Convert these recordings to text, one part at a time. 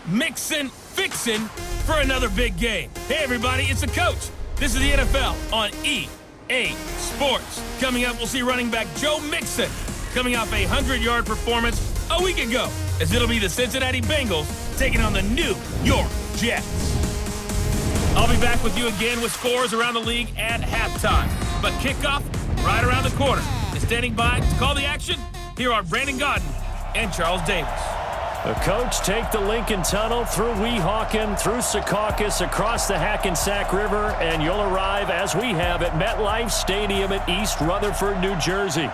mixing, fixing for another big game. Hey, everybody, it's the coach. This is the NFL on EA Sports. Coming up, we'll see running back Joe Mixon coming off a 100-yard performance a week ago, as it'll be the Cincinnati Bengals taking on the New York Jets. I'll be back with you again with scores around the league at halftime. But kickoff right around the corner. And standing by to call the action, here are Brandon Gaudin and Charles Davis. The coach take the Lincoln Tunnel through Weehawken, through Secaucus, across the Hackensack River, and you'll arrive, as we have, at MetLife Stadium at East Rutherford, New Jersey.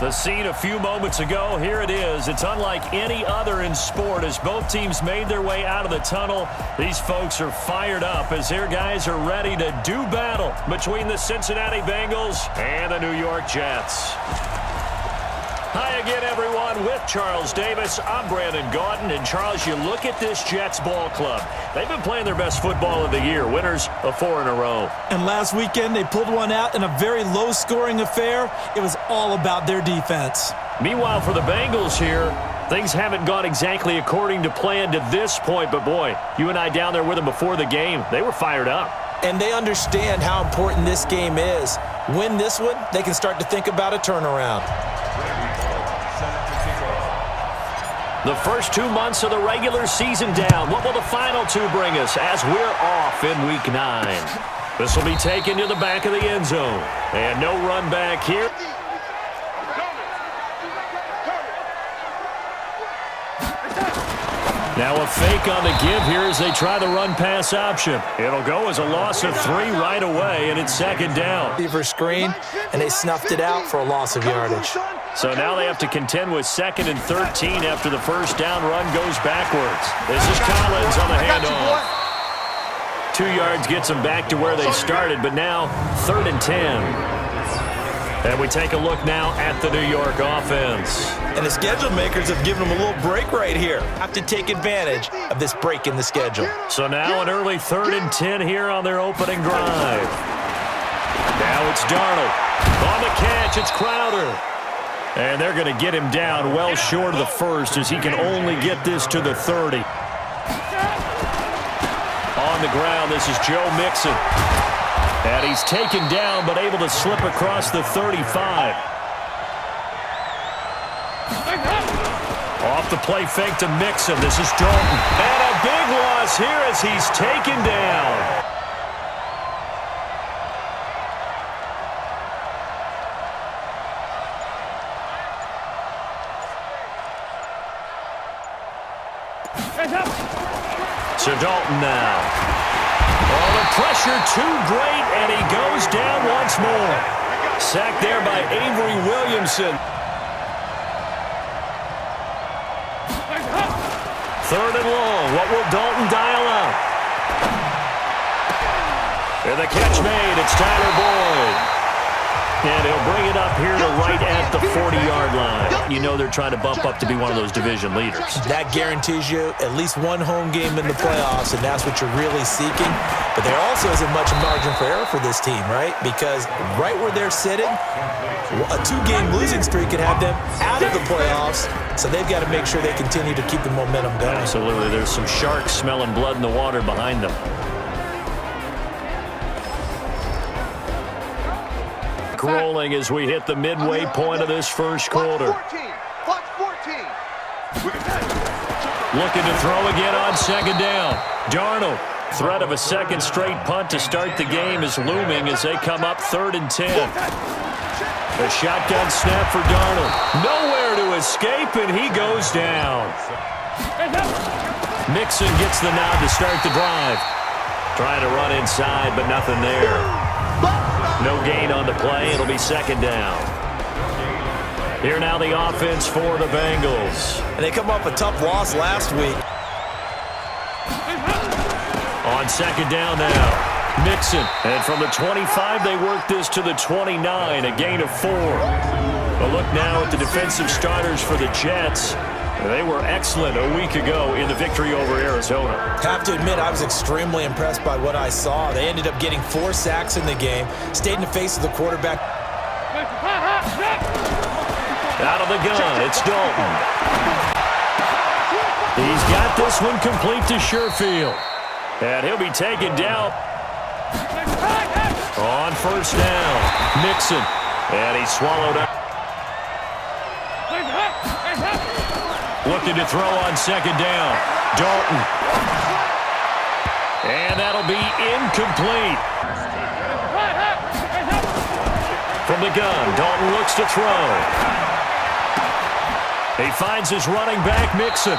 The scene a few moments ago, here it is. It's unlike any other in sport as both teams made their way out of the tunnel. These folks are fired up as their guys are ready to do battle between the Cincinnati Bengals and the New York Jets. Hi again, everyone. With Charles Davis, I'm Brandon Gaudin. And Charles, you look at this Jets ball club. They've been playing their best football of the year, winners of 4 in a row. And last weekend, they pulled one out in a very low-scoring affair. It was all about their defense. Meanwhile, for the Bengals here, things haven't gone exactly according to plan to this point. But, boy, you and I down there with them before the game, they were fired up. And they understand how important this game is. Win this one, they can start to think about a turnaround. The first 2 months of the regular season down. What will the final 2 bring us as we're off in Week 9? This will be taken to the back of the end zone. And no run back here. Now a fake on the give here as they try the run-pass option. It'll go as a loss of 3 right away, and it's second down. Receiver screen, and they snuffed it out for a loss of yardage. So now they have to contend with 2nd and 13 after the first down run goes backwards. This is Collins on the handoff. 2 yards gets them back to where they started, but now 3rd and 10. And we take a look now at the New York offense. And the schedule makers have given them a little break right here. Have to take advantage of this break in the schedule. So now an early 3rd and 10 here on their opening drive. Now it's Darnold. On the catch, it's Crowder. And they're going to get him down well short of the first as he can only get this to the 30. On the ground, this is Joe Mixon. And he's taken down but able to slip across the 35. Off the play fake to Mixon. This is Dalton. And a big loss here as he's taken down. So Dalton now. Oh, the pressure too great, and he goes down once more. Sacked there by Avery Williamson. 3rd and long. What will Dalton dial up? And the catch made. It's Tyler Boyd. And he'll bring it up here to right at the 40-yard line. You know they're trying to bump up to be one of those division leaders. That guarantees you at least one home game in the playoffs, and that's what you're really seeking. But there also isn't much margin for error for this team, right? Because right where they're sitting, a 2-game losing streak could have them out of the playoffs, so they've got to make sure they continue to keep the momentum going. Absolutely. There's some sharks smelling blood in the water behind them. Rolling as we hit the midway point of this first quarter. Looking to throw again on 2nd down. Darnold. Threat of a 2nd straight punt to start the game is looming as they come up 3rd and 10. A shotgun snap for Darnold. Nowhere to escape, and he goes down. Mixon gets the nod to start the drive. Trying to run inside, but nothing there. No gain on the play. It'll be 2nd down. Here now the offense for the Bengals. And they come off a tough loss last week. On 2nd down now, Mixon. And from the 25, they work this to the 29, a gain of 4. A look now at the defensive starters for the Jets. They were excellent a week ago in the victory over Arizona. Have to admit, I was extremely impressed by what I saw. They ended up getting 4 sacks in the game, stayed in the face of the quarterback. Out of the gun, it's Dalton. He's got this one complete to Sherfield. And he'll be taken down on first down. Mixon. And he's swallowed up. Looking to throw on second down. Dalton. And that'll be incomplete. From the gun, Dalton looks to throw. He finds his running back, Mixon.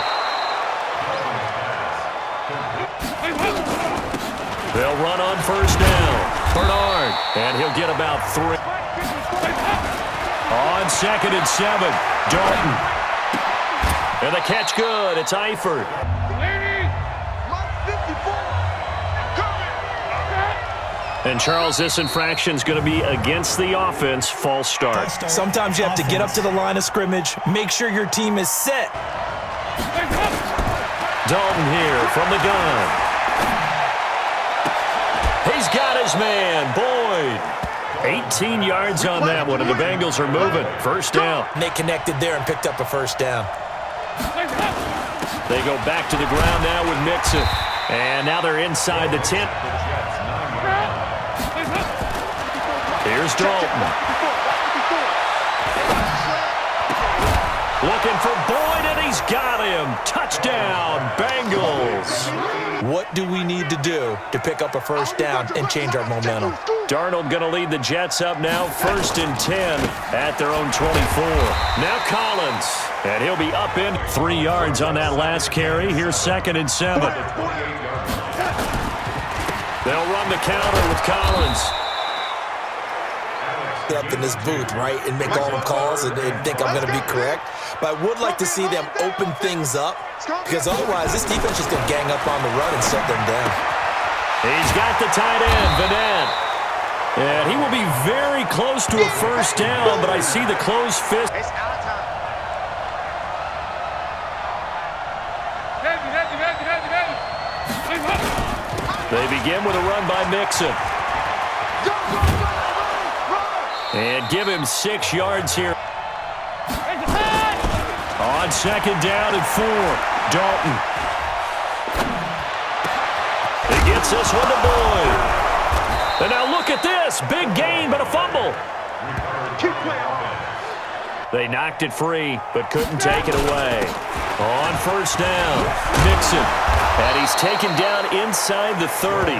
They'll run on first down. Bernard. And he'll get about 3. On second and 7, Dalton. And the catch good. It's Eifert. And, Charles, this infraction's going to be against the offense. False start. Sometimes you have to get up to the line of scrimmage, make sure your team is set. Dalton here from the gun. He's got his man, Boyd. 18 yards on that one, and the Bengals are moving. First down. And they connected there and picked up a first down. They go back to the ground now with Mixon. And now they're inside the 10. Here's Dalton. Looking for Boyd, and he's got him. Touchdown, Bengals. What do we need to do to pick up a first down and change our momentum? Darnold going to lead the Jets up now, 1st and 10 at their own 24. Now Collins, and he'll be up in 3 yards on that last carry. Here's 2nd and 7. They'll run the counter with Collins. Up in this booth, right, and make all the calls and think I'm going to be correct. But I would like to see them open things up, because otherwise this defense is going to gang up on the run and shut them down. He's got the tight end, Vanette. And he will be very close to a first down, but I see the closed fist. They begin with a run by Mixon. And give him 6 yards here. On second down and 4, Dalton. He gets this one to Boyd. And now look at this. Big gain, but a fumble. They knocked it free, but couldn't take it away. On first down, Mixon. And he's taken down inside the 30.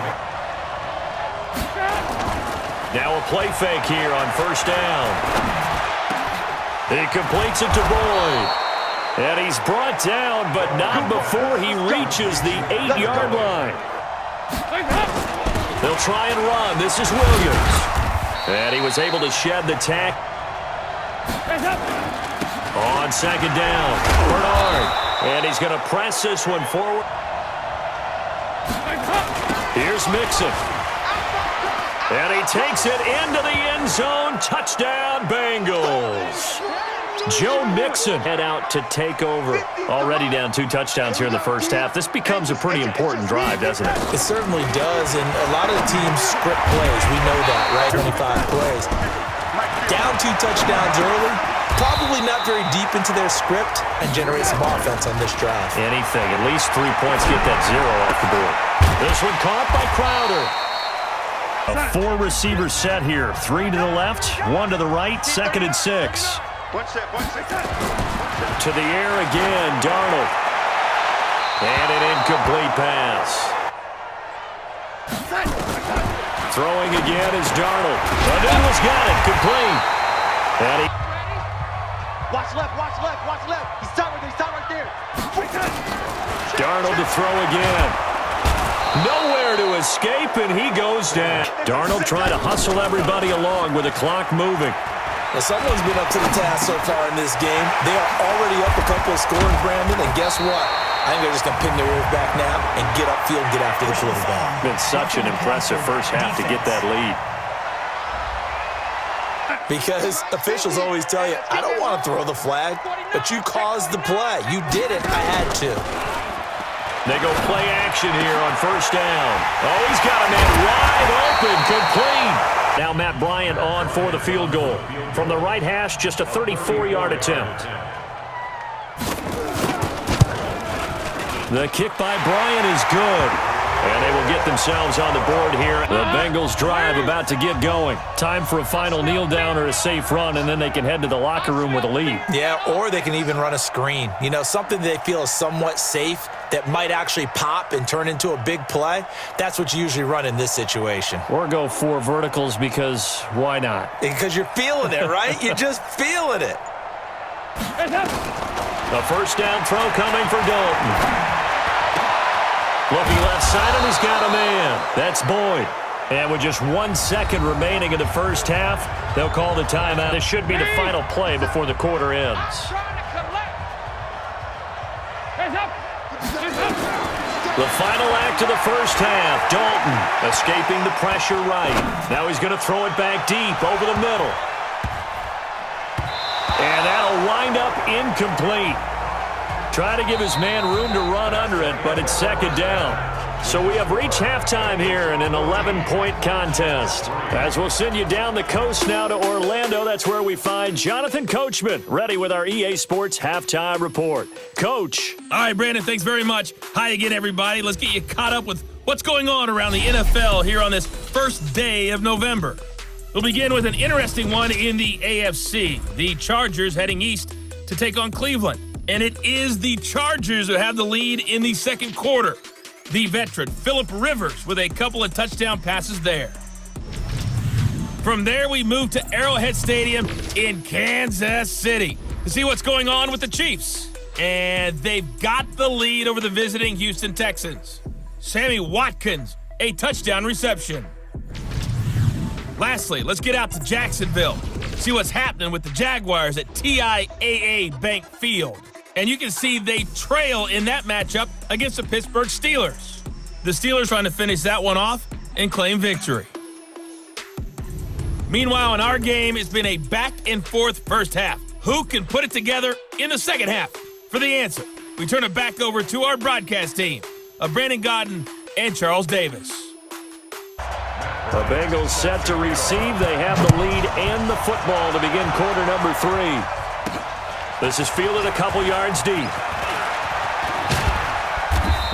Now a play fake here on first down. He completes it to Boyd. And he's brought down, but not before he reaches the 8-yard line. They'll try and run. This is Williams. And he was able to shed the tackle. On second down, Bernard. And he's going to press this one forward. Here's Mixon. And he takes it into the end zone. Touchdown, Bengals. Joe Mixon head out to take over. Already down 2 touchdowns here in the first half. This becomes a pretty important drive, doesn't it? It certainly does, and a lot of the teams script plays. We know that, right? 25 plays. Down 2 touchdowns early, probably not very deep into their script, and generate some offense on this drive. Anything, at least 3 points, get that 0 off the board. This one caught by Crowder. A 4-receiver set here. 3 to the left, 1 to the right, 2nd and 6. To the air again, Darnold. And an incomplete pass. Throwing again is Darnold. Adulla's got it, complete. And he... Watch left, watch left, watch left. He's stopped right there. Darnold to throw again. Nowhere to escape, and he goes down. Darnold trying to hustle everybody along with the clock moving. Well, someone's been up to the task so far in this game. They are already up a couple of scores, Brandon, and guess what? I think they're just going to pin their ears back now and get upfield and get after the quarterback. Been such an impressive first half to get that lead. Because officials always tell you, I don't want to throw the flag, but you caused the play. You did it. I had to. They go play action here on first down. Oh, he's got a man wide open, complete. Now Matt Bryant on for the field goal. From the right hash, just a 34-yard attempt. The kick by Bryant is good. And they will get themselves on the board here. The Bengals drive about to get going. Time for a final kneel down or a safe run, and then they can head to the locker room with a lead. Yeah, or they can even run a screen. You know, something they feel is somewhat safe that might actually pop and turn into a big play. That's what you usually run in this situation. Or go 4 verticals because why not? Because you're feeling it, right? You're just feeling it. The first down throw coming for Dalton. Looking left side, and he's got a man. That's Boyd. And with just 1 second remaining in the first half, they'll call the timeout. This should be the final play before the quarter ends. The final act of the first half. Dalton escaping the pressure right. Now he's going to throw it back deep over the middle. And that'll wind up incomplete. Try to give his man room to run under it, but it's second down. So we have reached halftime here in an 11-point contest. As we'll send you down the coast now to Orlando, that's where we find Jonathan Coachman, ready with our EA Sports Halftime Report. Coach. All right, Brandon, thanks very much. Hi again, everybody. Let's get you caught up with what's going on around the NFL here on this first day of November. We'll begin with an interesting one in the AFC. The Chargers heading east to take on Cleveland. And it is the Chargers who have the lead in the second quarter. The veteran, Phillip Rivers, with a couple of touchdown passes there. From there, we move to Arrowhead Stadium in Kansas City to see what's going on with the Chiefs. And they've got the lead over the visiting Houston Texans. Sammy Watkins, a touchdown reception. Lastly, let's get out to Jacksonville, see what's happening with the Jaguars at TIAA Bank Field. And you can see they trail in that matchup against the Pittsburgh Steelers. The Steelers trying to finish that one off and claim victory. Meanwhile, in our game, it's been a back-and-forth first half. Who can put it together in the second half? For the answer, we turn it back over to our broadcast team of Brandon Godden and Charles Davis. The Bengals set to receive. They have the lead and the football to begin quarter number 3. This is fielded a couple yards deep.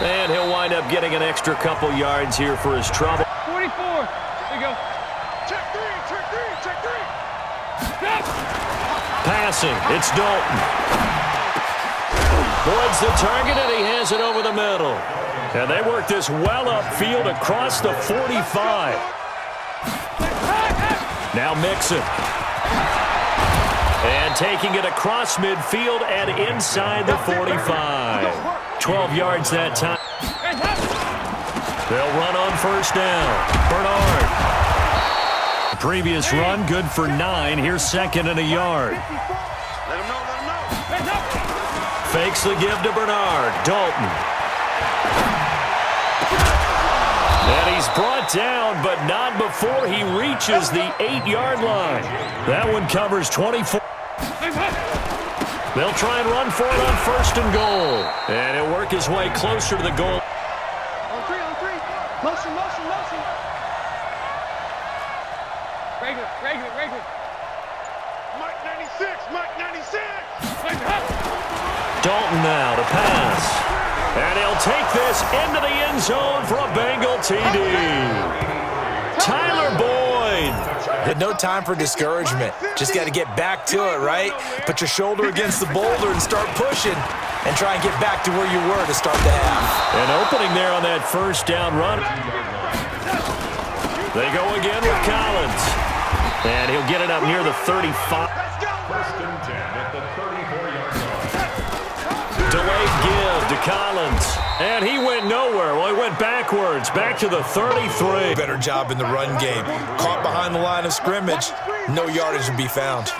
And he'll wind up getting an extra couple yards here for his trouble. 44. There you go. Check three. Stop. Passing. It's Dalton. Boyd's the target, and he has it over the middle. And they work this well upfield across the 45. Now Mixon. And taking it across midfield and inside the 45. 12 yards that time. They'll run on first down. Bernard. Previous run, good for 9. Here's second and a yard. Fakes the give to Bernard. Dalton. And he's brought down, but not before he reaches the 8-yard line. That one covers 24. They'll try and run for it on first and goal. And he'll work his way closer to the goal. On three. Motion. Regular. Mike 96. Dalton now to pass. And he'll take this into the end zone for a Bengal TD. Tyler Boyd. But no time for discouragement. Just got to get back to it, right? Put your shoulder against the boulder and start pushing and try and get back to where you were to start the half. An opening there on that first down run. They go again with Collins. And he'll get it up near the 35. First and 10 at the 34-yard line. Delayed give to Collins. And he went nowhere. Well, he went backwards, back to the 33. Better job in the run game. Caught behind the line of scrimmage. No yardage to be found.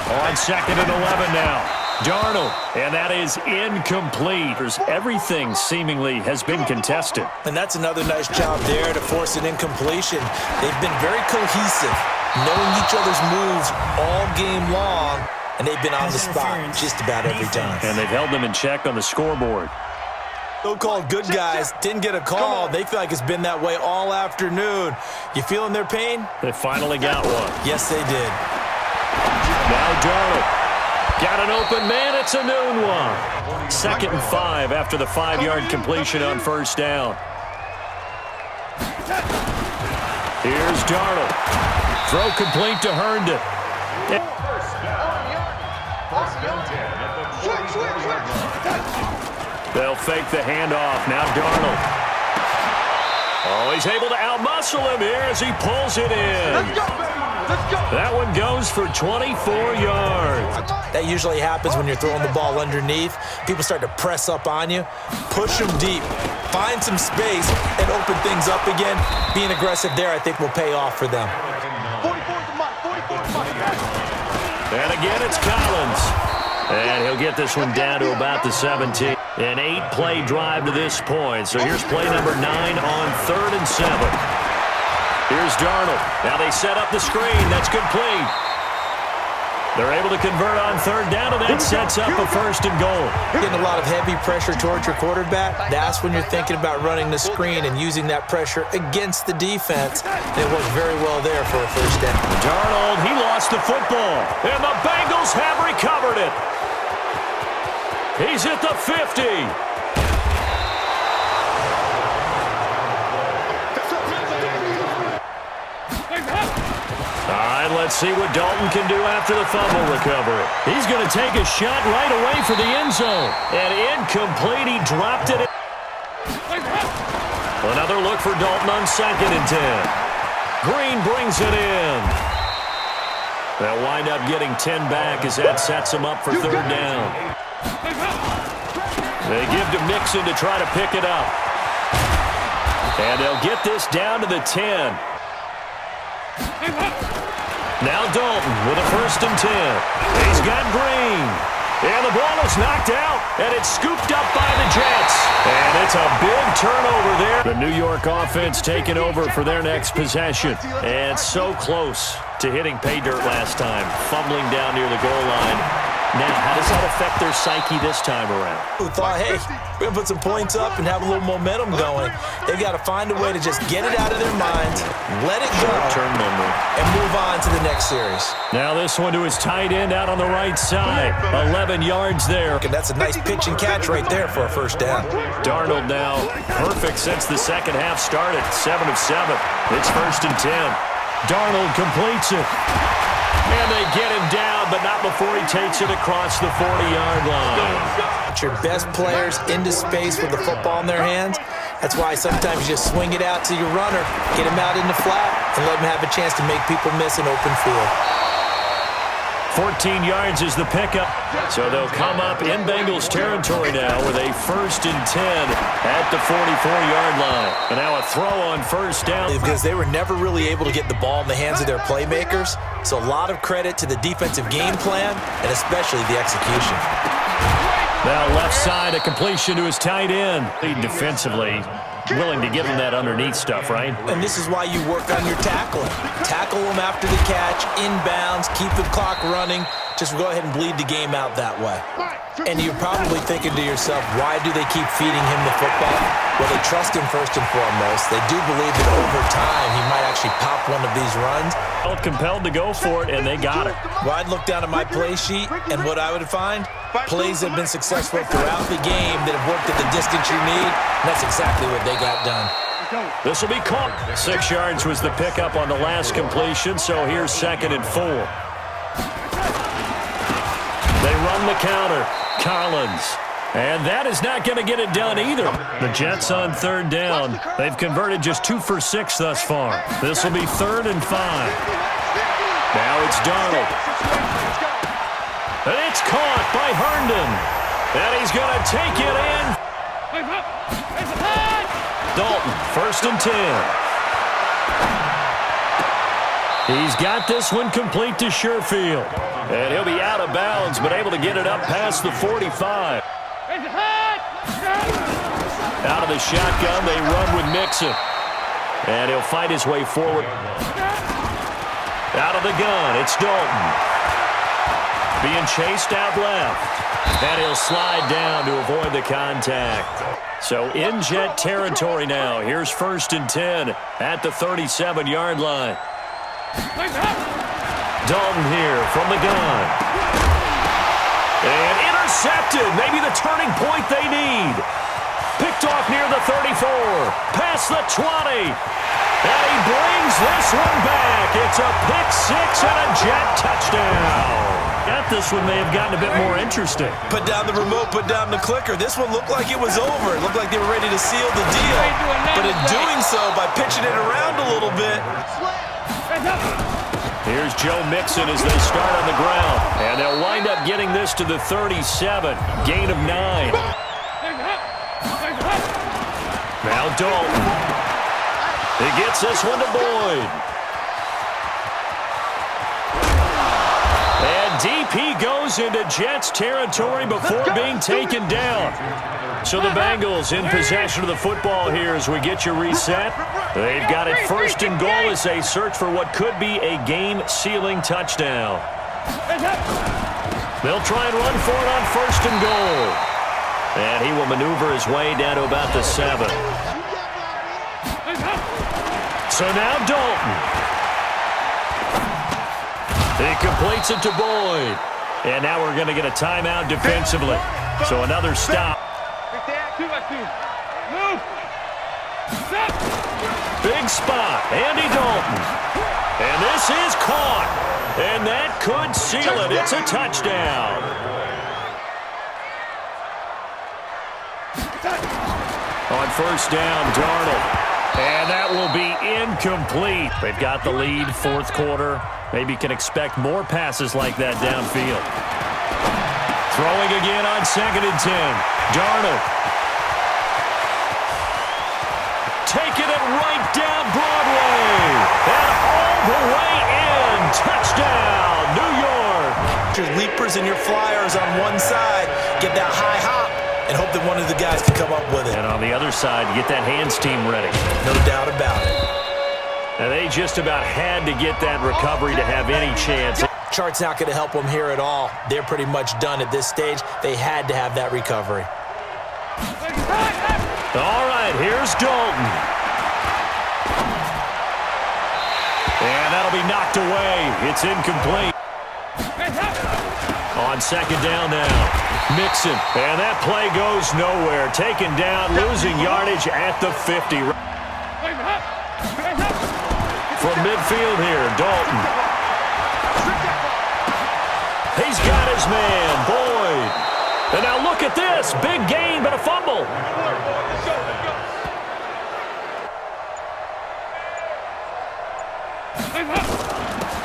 On second and 11 now. Darnold. And that is incomplete. Everything seemingly has been contested. And that's another nice job there to force an incompletion. They've been very cohesive, knowing each other's moves all game long, and they've been on the spot just about every time. And they've held them in check on the scoreboard. So-called good guys didn't get a call. They feel like it's been that way all afternoon. You feeling their pain? They finally got one. Yes, they did. Now Darnold Got an open man. It's a noon one. 2nd and 5 after the 5-yard completion on first down. Here's Darnold. Throw complete to Herndon. They'll fake the handoff. Now Darnold. Oh, he's able to outmuscle him here as he pulls it in. Let's go. That one goes for 24 yards. That usually happens when you're throwing the ball underneath. People start to press up on you. Push them deep. Find some space and open things up again. Being aggressive there, I think, will pay off for them. 44's the mark. 44's the mark. And again, it's Collins. And he'll get this one down to about the 17. An 8-play drive to this point. So here's play number 9 on 3rd and 7. Here's Darnold. Now they set up the screen. That's complete. They're able to convert on 3rd down, and that sets up a 1st and goal. Getting a lot of heavy pressure towards your quarterback. That's when you're thinking about running the screen and using that pressure against the defense. And it worked very well there for a 1st down. Darnold, he lost the football, and the Bengals have recovered it. He's at the 50. All right, let's see what Dalton can do after the fumble recovery. He's going to take a shot right away for the end zone. And incomplete, he dropped it. Another look for Dalton on 2nd and 10. Green brings it in. They'll wind up getting 10 back as that sets him up for 3rd down. They give to Mixon to try to pick it up. And they'll get this down to the 10. Now Dalton with a 1st and 10. He's got Green. And the ball is knocked out, and it's scooped up by the Jets. And it's a big turnover there. The New York offense taking over for their next possession. And so close to hitting pay dirt last time, fumbling down near the goal line. Now, how does that affect their psyche this time around? Who thought, hey, we're going to put some points up and have a little momentum going. They've got to find a way to just get it out of their minds, let it go, Short-term memory, and move on to the next series. Now this one to his tight end out on the right side. 11 yards there. And that's a nice pitch and catch right there for a 1st down. Darnold now perfect since the second half started. 7 of 7. It's 1st and 10. Darnold completes it. And they get him down, but not before he takes it across the 40-yard line. Put your best players into space with the football in their hands. That's why sometimes you just swing it out to your runner, get him out in the flat, and let him have a chance to make people miss an open field. 14 yards is the pickup. So they'll come up in Bengals territory now with a 1st and 10 at the 44-yard line. And now a throw on 1st down. Because they were never really able to get the ball in the hands of their playmakers. So a lot of credit to the defensive game plan and especially the execution. Now left side, a completion to his tight end. Defensively, willing to give him that underneath stuff, right? And this is why you work on your tackling. Tackle them after the catch, inbounds, keep the clock running. Just go ahead and bleed the game out that way. And you're probably thinking to yourself, why do they keep feeding him the football? Well, they trust him first and foremost. They do believe that over time he might actually pop one of these runs. Felt compelled to go for it, and they got it. Well, I'd look down at my play sheet, and what I would find, plays that have been successful throughout the game that have worked at the distance you need, and that's exactly what they got done. This will be caught. 6 yards was the pickup on the last completion, so here's 2nd and 4. They run the counter. Collins. And that is not going to get it done either. The Jets on 3rd down. They've converted just 2 for 6 thus far. This will be 3rd and 5. Now it's Darnold. And it's caught by Herndon. And he's going to take it in. Dalton, 1st and 10. He's got this one complete to Sherfield. And he'll be out of bounds, but able to get it up past the 45. Out of the shotgun, they run with Mixon. And he'll fight his way forward. Out of the gun, it's Dalton. Being chased out left. And he'll slide down to avoid the contact. So in Jet territory now. Here's 1st and 10 at the 37-yard line. Dalton here from the gun. And intercepted. Maybe the turning point they need. Picked off near the 34. Past the 20. And he brings this one back. It's a pick six and a Jet touchdown. Got this one may have gotten a bit more interesting. Put down the remote, put down the clicker. This one looked like it was over. It looked like they were ready to seal the deal. But in doing so, by pitching it around a little bit. Here's Joe Mixon as they start on the ground. And they'll wind up getting this to the 37. Gain of 9. Now Dalton. He gets this one to Boyd. And DP goes into Jets territory before being taken down. So the Bengals in possession of the football here as we get you reset. They've got it first and goal as they search for what could be a game-sealing touchdown. They'll try and run for it on first and goal. And he will maneuver his way down to about the 7. So now Dalton. He completes it to Boyd. And now we're going to get a timeout defensively. So another stop. Big spot. Andy Dalton. And this is caught. And that could seal it. It's a touchdown. On first down, Darnold. And that will be incomplete. They've got the lead, fourth quarter. Maybe can expect more passes like that downfield. Throwing again on second and 10. Darnold. Taking it right down Broadway. And all the way in. Touchdown, New York. Your leapers and your flyers on one side. Get that high hop. And hope that one of the guys can come up with it. And on the other side, get that hands team ready. No doubt about it. And they just about had to get that recovery to have any chance. Chart's not going to help them here at all. They're pretty much done at this stage. They had to have that recovery. All right, here's Dalton. And that'll be knocked away. It's incomplete. On second down now. Mixon, and that play goes nowhere. Taken down, losing yardage at the 50. From midfield here, Dalton. He's got his man, Boyd. And now look at this. Big gain, but a fumble.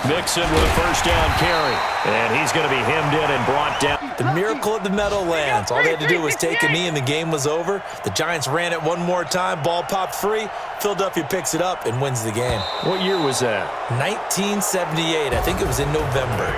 Mixon with a first down carry. And he's going to be hemmed in and brought down. The miracle at the Meadowlands. All they had to do was take a knee and the game was over. The Giants ran it one more time. Ball popped free. Philadelphia picks it up and wins the game. What year was that? 1978. I think it was in November.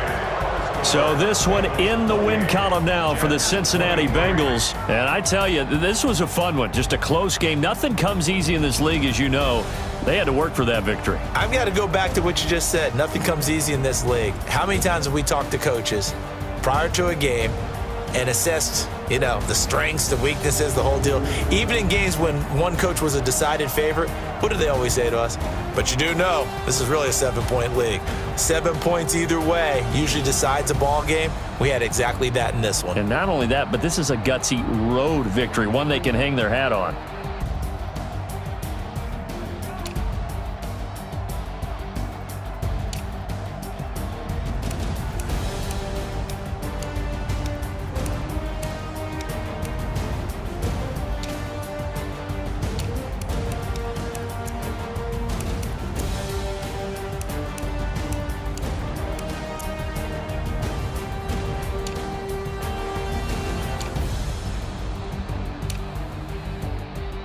So this one in the win column now for the Cincinnati Bengals. And I tell you, this was a fun one. Just a close game. Nothing comes easy in this league, as you know. They had to work for that victory. I've got to go back to what you just said. Nothing comes easy in this league. How many times have we talked to coaches prior to a game and assessed, the strengths, the weaknesses, the whole deal? Even in games when one coach was a decided favorite, what do they always say to us? But you do know this is really a 7-point league. 7 points either way usually decides a ball game. We had exactly that in this one. And not only that, but this is a gutsy road victory, one they can hang their hat on.